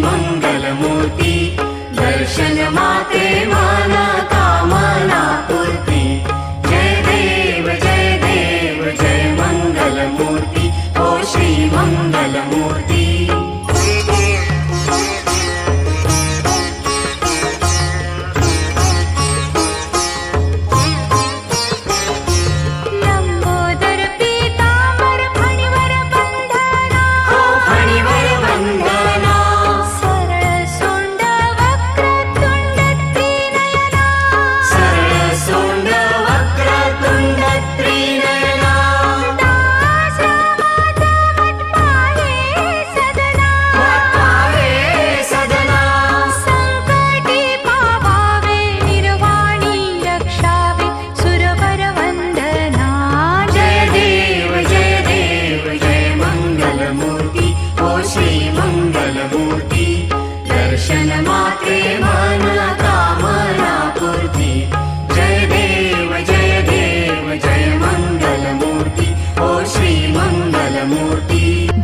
मंगलमूर्ती दर्शन माते मन कामना पूर्ति। जय देव जय मंगलमूर्ति ओ श्री मंगलमूर्ति। दर्शन माते मन कामना पूर्ति। जय देव जय मंगलमूर्ति ओ श्री मंगलमूर्ति।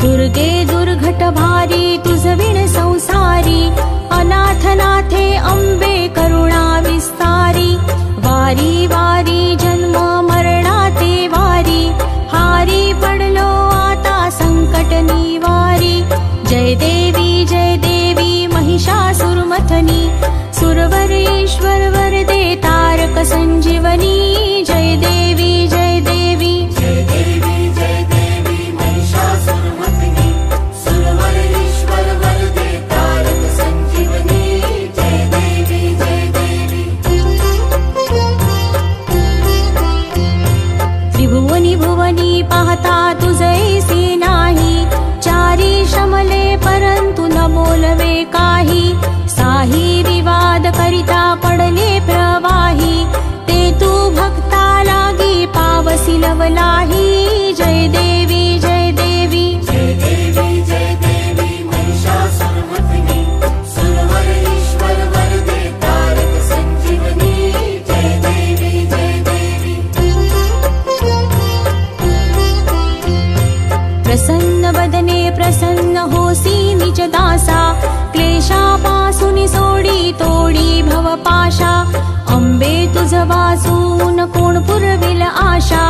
दुर्गे दुर्घट भारी तुझ विण संसारी। अनाथनाथे अंबे करुणा विस्तारी। वारी वारी जन्म मरणाते वारी। हारी पडलो आता संकट निवारी। जय देवी महिषासुरमथनी। सुरवर ईश्वर वरदे तारक संजीवनी। जय देवी जय देवी महिषासुरमथनी। सुरवर ईश्वर वरदे तारक संजीवनी। जय देवी त्रिभुवनी भुवनी पाहता तुझैसे नाही। चारी शमले परंतु न बोलवे काही। साही विवाद करिता पडले प्रवाही। ते तू भक्ता लागी पावसी लवलाही। जय देवी महिषासुरमथनी। सुरवर ईश्वर वरदे तारक संजीवनी। जय देवी प्रसन्न बदने प्रसन्न होसी निज दासा। क्लेशापासून सोडी तोडी भवपाशा। अंबे तुझ वासून कोण पुरविल आशा।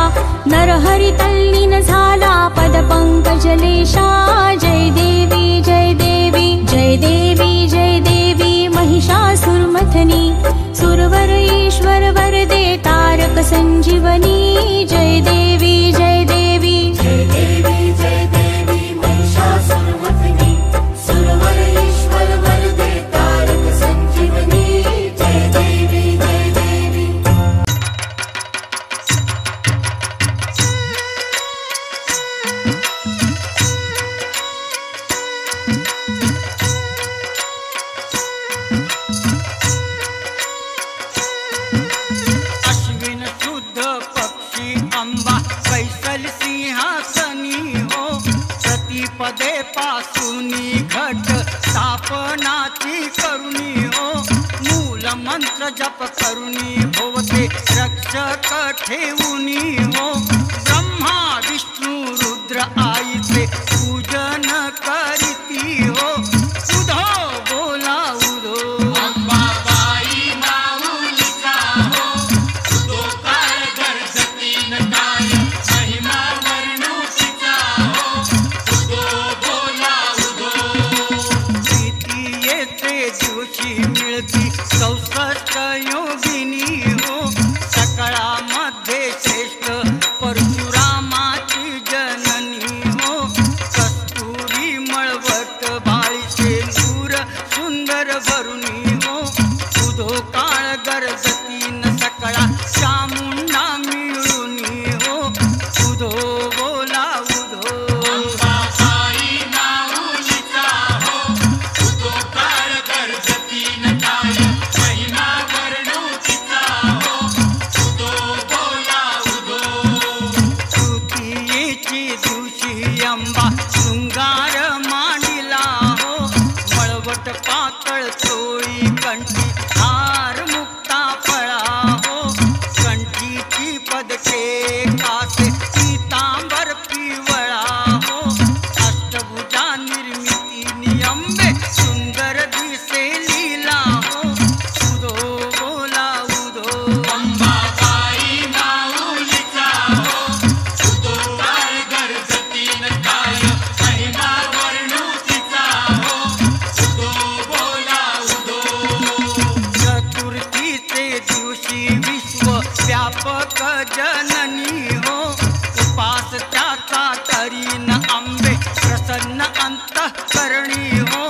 नरहरी तल्लीन झाला पद पंकजलेशा। जय देवी महिषासुरमथनी। सुरवर ईश्वर वरदे तारक संजीवनी। जय देवी महिषासुरमथनी। सुरवर ईश्वर वरदे तारक संजीवनी। जय देवी अश्विन शुद्ध पक्षी अंबा कैसल सिंहासनी हो। प्रतिपदे पासूनी घट स्थापनाची करुणी हो। मूल मंत्र जप करुणी भोवते रक्षक ठेवुनी हो। ब्रह्मा विष्णु रुद्र आईचे पूजन करीती हो। उधो बोला उधो अंबाबाई माऊलीचा हो। उधो काय गरजती न काय महिमा वर्णू तिचा हो। उधो बोला उधो द्वितीयेचे दिवशी मिळती 64 योगिनी हो। सकळामध्ये श्रेष्ठ परशुरामाची जननी हो। कस्तुरी मळवट बाई जननी हो, उपास त्याचा करीन आंबे प्रसन्न अंतःकरणी हो,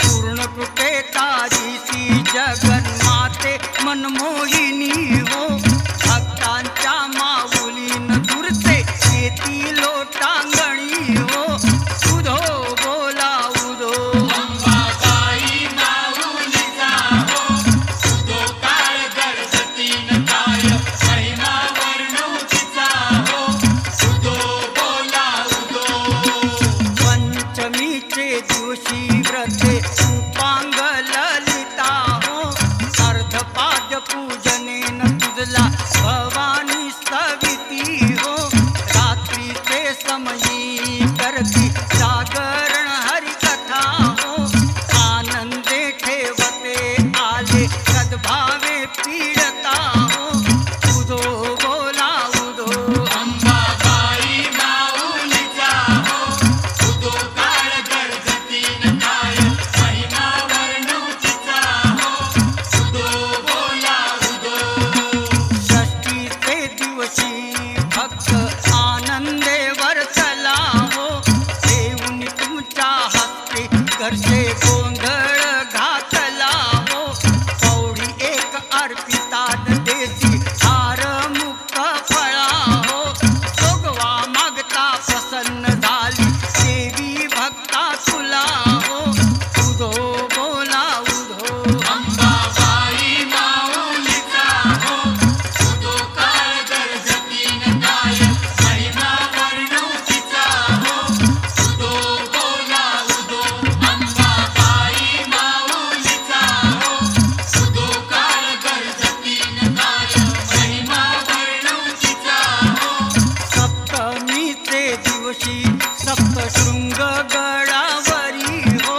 पूर्ण कृपे तारीसी जगन्माते मनमोहिनी हो, भक्तांच्या माऊलीन दूरचे येती लोटांगणी हो, उधो बोला उधो अंबाबाई माऊलीचा हो, उदो काळ गरजतीन काय महिमा वर्णू तिचा हो, उदो बोला उदो. पंचमीचे दिवशी व्रते उपांग ललिता हो, अर्धपाद पूजनेन तुझला भवानी सविती हो, रात्रीचे समयी करती जागरण हरिकथा हो, आनंदे ठेवते आले सद्भावे पीडता हो, उदो बोला उदो अंबाबाई माऊलीचा हो, उदो काळ गरजतीन काय महिमा वर्णू तिचा हो, उदो बोला उदो. षष्टीचे दिवशी भक्त आनंदे वर्तला हो, देऊन तुमच्या हस्ते घरचे गोंधळ घातला हो, पौडी एक अर्पितात देसी हार मुक्त फळा हो, जोगवा मागता प्रसन्न झाली देवी भक्ता तुला हो, उधो बोला उधो अंबाबाई माऊलीचा हो, उदो काळ गरजतीन काय महिमा वर्णू तिचा हो, उदो बोला उदो अंबाबाई माऊलीचा हो, उदो काळ गरजतीन काय महिमा वर्णू तिचा हो. सप्तमीचे दिवशी सप्तशृंग गडावरी हो,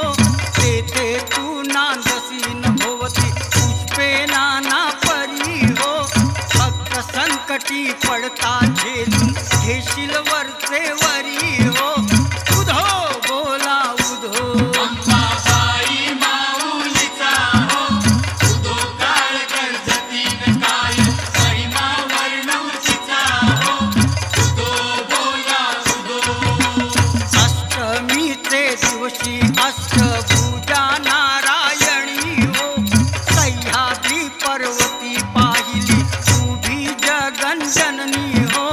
तेथे तू नांदसीन भोवती पुष्पे नाना परी हो, भक्त संकटी पडता झेलून घेशील वरचे वरी हो, उधो बोला उधो अंबाबाई माऊलीचा हो, उदो काळ गरजतीन काय महिमा वर्णू तिचा हो, उदो बोला उदो. अष्टमीचे दिवशी अष्टभुजा नारायणी हो, सह्याद्री पर्वती पाहिली उभी जगनजननी हो,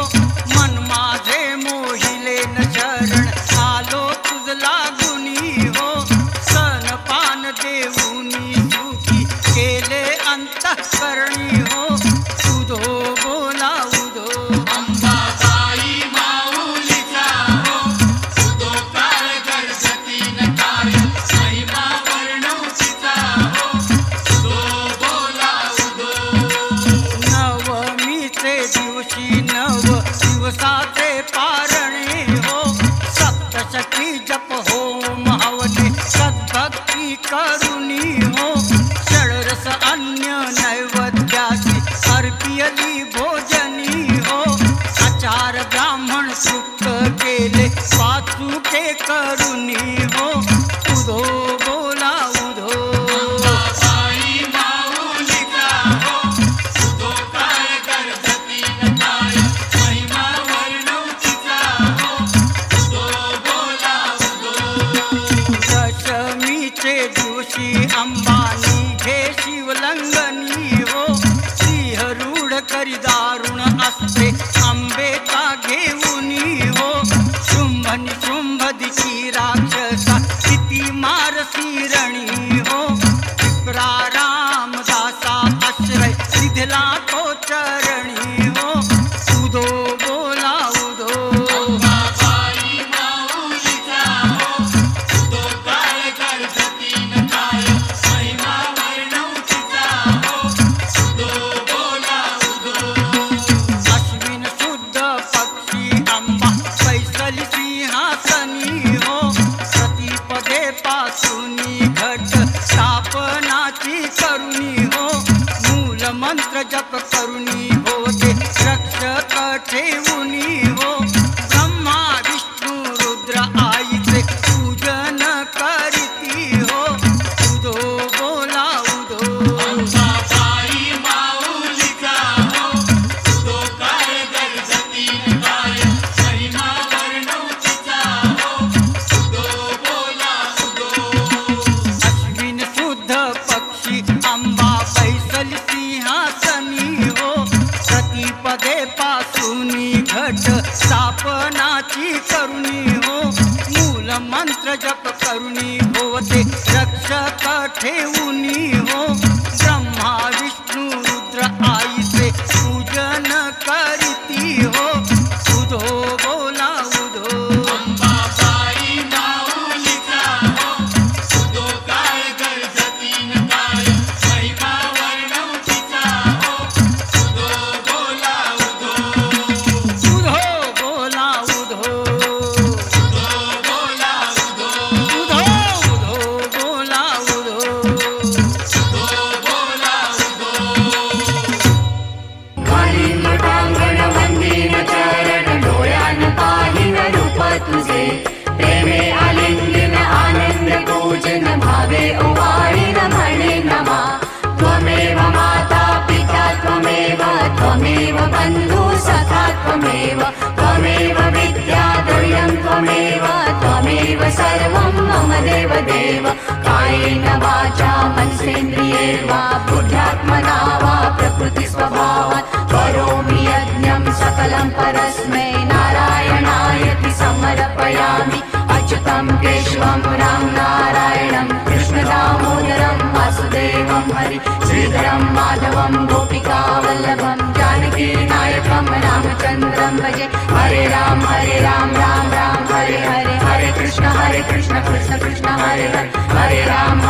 मन माझे मोहिले न शरण आलो तुझला गुणी हो, सनपान देऊनी सुखी केले अंतःकरणी हो, उधो बोला उधो अंबाबाई माऊलीचा हो, उदो काळ गरजतीन काय महिमा वर्णू तिचा हो, उदो बोला उदो. नवमीचे दिवशी नव दिवसाचे पारणे हो, सप्तशती जप होम हवने सद्भक्ती करुणी हो, षडरस अन्य नैवेद्याची अर्पियली भोजनी हो, आचार ब्राह्मण तृप्त केले पाचुके करुणी हो, उधो बोला उधो अंबाबाई माऊलीचा हो, उदो काळ गरजतीन काय महिमा वर्णू तिचा हो, उदो बोला उदो. दशमीचे दिवशी अंबानी घे शिवलंगनी हो, सिंहरूढ करी दारुण असते आंबेचा घेऊनी हो, शुंभ निशुंभ दिशी राक्षसा किती मारसी रणी हो, विप्रा रामदासा आश्रय सिधला तो चरणी हो, उधो बोला उधो अंबाबाई माऊलीचा हो, उदो काळ गरजतीन काय महिमा वर्णू तिचा हो, उदो बोला उदो. अश्विन शुद्ध पक्षी अंबा बैसली सिंहासनी हो, प्रतिपदे पासूनी घट स्थापनाची करुणी हो, मूल मंत्र जप करुणी होते रक्षक ठेवुनी हो, ब्रह्मा विष्णू रुद्र आईचे पूजन करीती हो, उधो बोला उधो अंबाबाई माऊलीचा हो, उदो काळ करुणी भोवते रक्षक ठेवुनी हो ब्रह्मा विष्णु रुद्र आईचे पूजन करीती हो उधो बोला उधो अंबाबाई माऊलीचा हो उदो काळ गर्जतीन काळ महिमा वर्णव तिचा हो उदो बोला उदो उधो बोला उधो उदो बोला उदो उधो उधो बोला उधो उदो बोला उदो घालीन लोटांगण वंदीन चरण डोळ्यान पाहिन रूप तुझे प्रेमे आलिंगन आनंद पूजन भावे ओवाळीन म्हणे नमा त्वमेव माता पिता त्वमेव त्वमेव बंधु सखा त्वमेव त्वमेव विद्या द्रव्यं त्वमेव त्वमेव सर्वं मम देव देव कायेन वाचा मनसेन्द्रिये वा बुद्ध्यात्मना वा प्रकृति स्वभावात् करोमि यज्ञं सकलं परस्मै नारायणायति समर्पयामि अच्युतं केशवं राम नारायणं कृष्णदामोदरं वासुदेवं हरि श्रीधरं माधवं गोपिकावल्लभं जानकीनायकं रामचन्द्रं भजे हरे राम राम राम हरे हरे हरे कृष्ण कृष्ण कृष्ण हरे हरे हरे राम